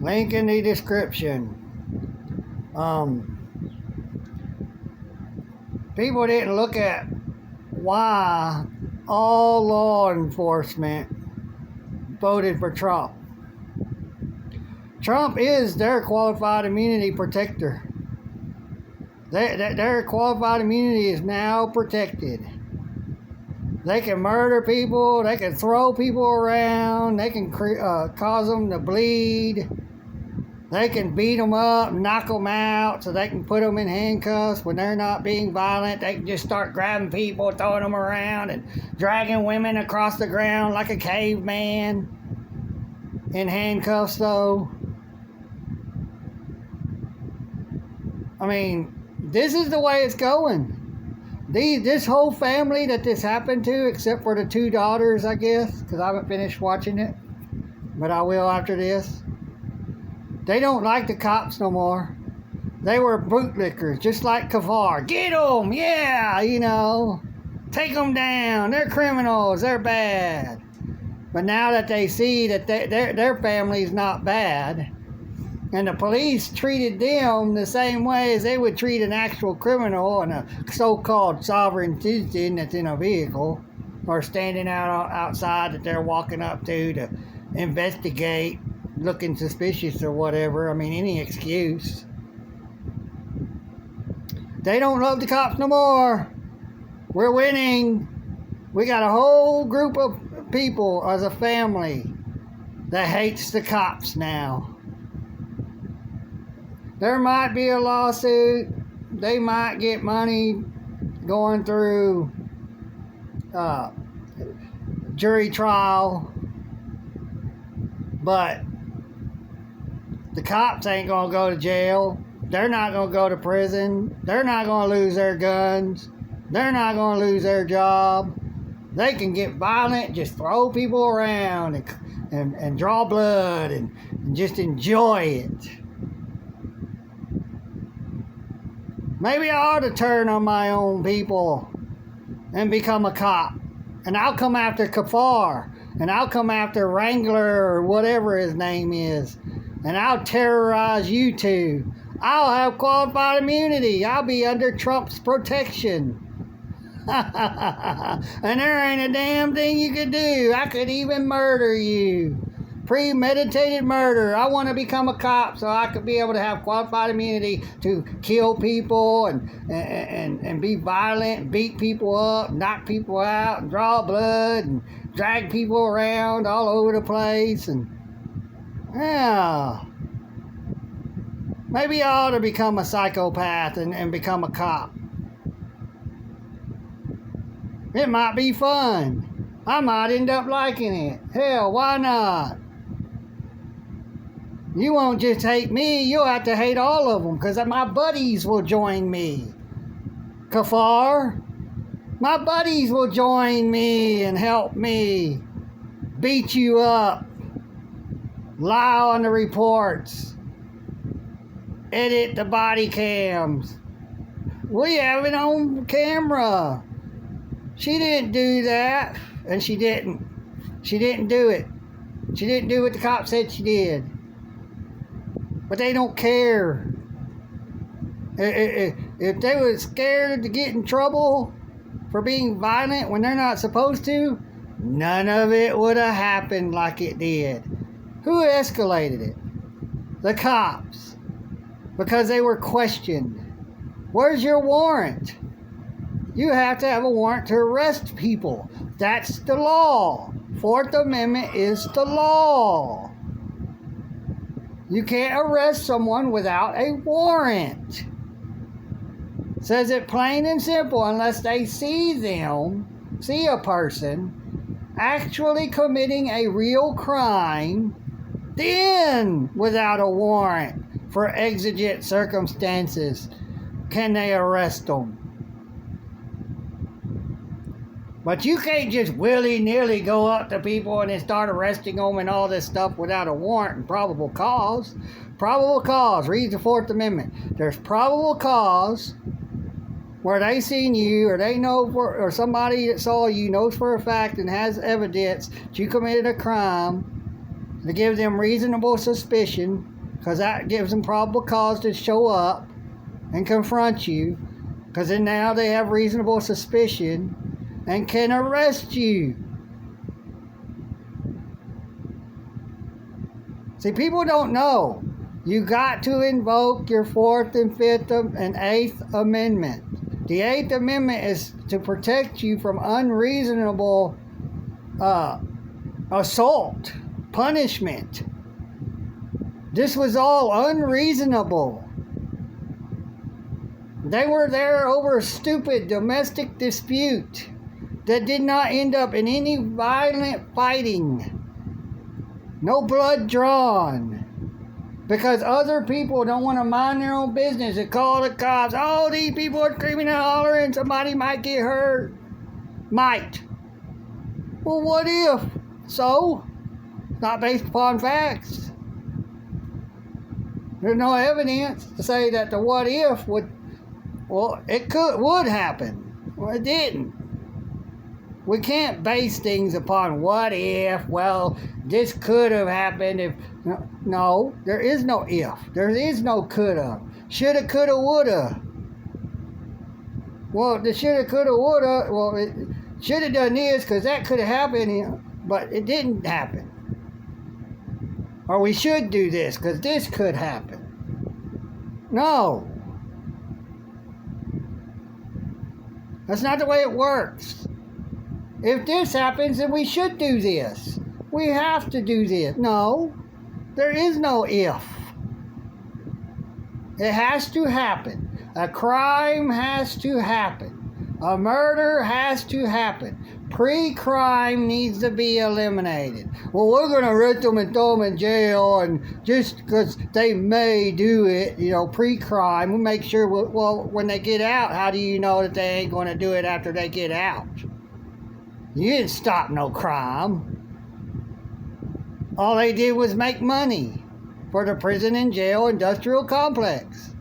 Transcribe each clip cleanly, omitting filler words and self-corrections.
Link in the description. People didn't look at why all law enforcement voted for Trump. Trump is their qualified immunity protector. Their qualified immunity is now protected. They can murder people, they can throw people around, they can cause them to bleed, they can beat them up, knock them out so they can put them in handcuffs when they're not being violent. They can just start grabbing people, throwing them around, and dragging women across the ground like a caveman in handcuffs, though. I mean, this is the way it's going. This whole family that this happened to, except for the two daughters, I guess, because I haven't finished watching it, but I will after this. They don't like the cops no more. They were bootlickers, just like Kafar. Get them, yeah, you know. Take them down. They're criminals. They're bad. But now that they see that their family's not bad, and the police treated them the same way as they would treat an actual criminal and a so-called sovereign citizen that's in a vehicle or standing outside that they're walking up to investigate, looking suspicious or whatever. I mean, any excuse. They don't love the cops no more. We're winning. We got a whole group of people as a family that hates the cops now. There might be a lawsuit. They might get money going through jury trial. But the cops ain't going to go to jail. They're not going to go to prison. They're not going to lose their guns. They're not going to lose their job. They can get violent, just throw people around and draw blood and just enjoy it. Maybe I ought to turn on my own people and become a cop. And I'll come after Kafar. And I'll come after Wrangler or whatever his name is. And I'll terrorize you two. I'll have qualified immunity. I'll be under Trump's protection. And there ain't a damn thing you could do. I could even murder you. Premeditated murder. I want to become a cop so I could be able to have qualified immunity to kill people and be violent, beat people up, knock people out, and draw blood and drag people around all over the place. And yeah, maybe I ought to become a psychopath and become a cop. It might be fun. I might end up liking it. Hell, why not? You won't just hate me, you'll have to hate all of them, because my buddies will join me. Kafar, my buddies will join me and help me beat you up, lie on the reports, edit the body cams. We have it on camera. She didn't do that, and she didn't. She didn't do it. She didn't do what the cop said she did. But they don't care. If they were scared to get in trouble for being violent when they're not supposed to, none of it would have happened like it did. Who escalated it? The cops. Because they were questioned. Where's your warrant? You have to have a warrant to arrest people. That's the law. Fourth Amendment is the law. You can't arrest someone without a warrant. Says it plain and simple, unless they see a person actually committing a real crime, then without a warrant for exigent circumstances can they arrest them. But you can't just willy-nilly go up to people and then start arresting them and all this stuff without a warrant and probable cause. Probable cause. Read the Fourth Amendment. There's probable cause where they seen you or they know or somebody that saw you knows for a fact and has evidence that you committed a crime to give them reasonable suspicion because that gives them probable cause to show up and confront you, because then now they have reasonable suspicion and can arrest you. See, people don't know. You got to invoke your 4th and 5th and 8th Amendment. The 8th Amendment is to protect you from unreasonable assault, punishment. This was all unreasonable. They were there over a stupid domestic dispute that did not end up in any violent fighting. No blood drawn. Because other people don't want to mind their own business and call the cops. Oh, these people are screaming and hollering. Somebody might get hurt. Might. Well, what if? So? It's not based upon facts. There's no evidence to say that the what if would, well, it would happen. Well, it didn't. We can't base things upon what if, well, this could have happened if. No, there is no if. There is no coulda. Shoulda, coulda, woulda. Well, the shoulda, coulda, woulda, well, it should have done this because that could have happened, but it didn't happen. Or we should do this because this could happen. No. That's not the way it works. If this happens, then we should do this. We have to do this. No, there is no if. It has to happen. A crime has to happen. A murder has to happen. Pre-crime needs to be eliminated. Well, we're going to arrest them and throw them in jail, and just because they may do it, pre-crime, we'll make sure, well, when they get out, how do you know that they ain't going to do it after they get out? You didn't stop no crime. All they did was make money for the prison and jail industrial complex.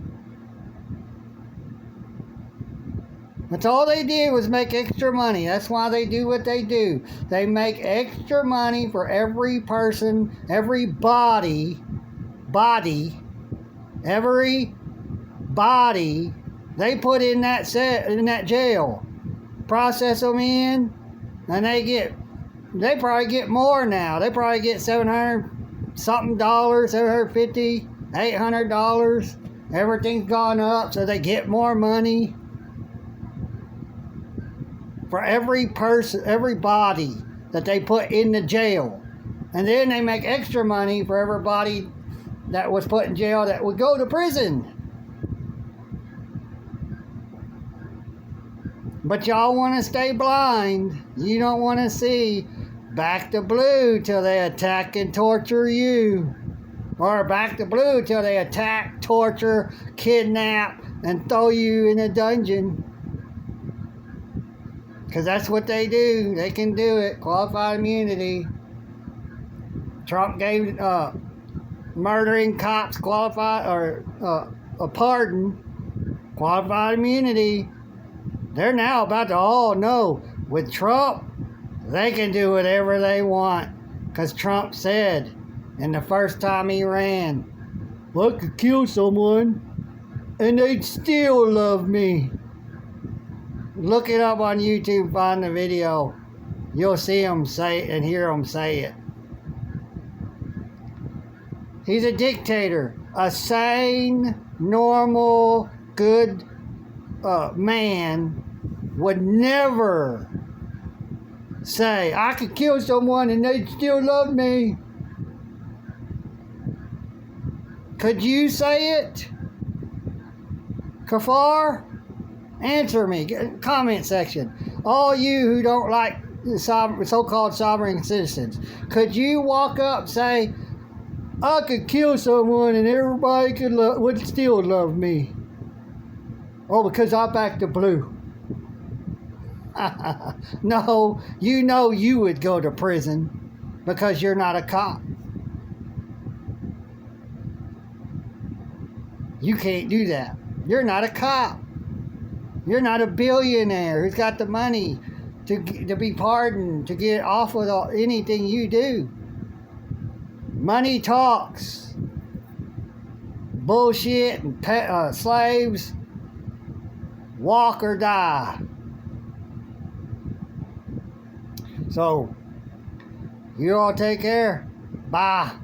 That's all they did was make extra money. That's why they do what they do. They make extra money for every person, every body they put in that jail. Process them in. And they probably get more now. They probably get $700 something, $750, $800. Everything's gone up, so they get more money for every person, every body that they put in the jail. And then they make extra money for everybody that was put in jail that would go to prison. But y'all want to stay blind. You don't want to see back to blue till they attack and torture you. Or back to blue till they attack, torture, kidnap, and throw you in a dungeon. Because that's what they do. They can do it. Qualified immunity. Trump gave murdering cops a pardon. Qualified immunity. They're now about to all know, with Trump, they can do whatever they want. Because Trump said, in the first time he ran, I could kill someone and they'd still love me. Look it up on YouTube, find the video. You'll see him say it and hear him say it. He's a dictator. A sane, normal, good man would never say, I could kill someone and they'd still love me. Could you say it? Kafar? Answer me. Comment section. All you who don't like so-called sovereign citizens, could you walk up and say, I could kill someone and everybody would still love me? Oh, because I backed the blue. No, you would go to prison because you're not a cop. You can't do that. You're not a cop. You're not a billionaire who's got the money to be pardoned, to get off with anything you do. Money talks. bullshit and slaves. Walk or die. So, you all take care. Bye.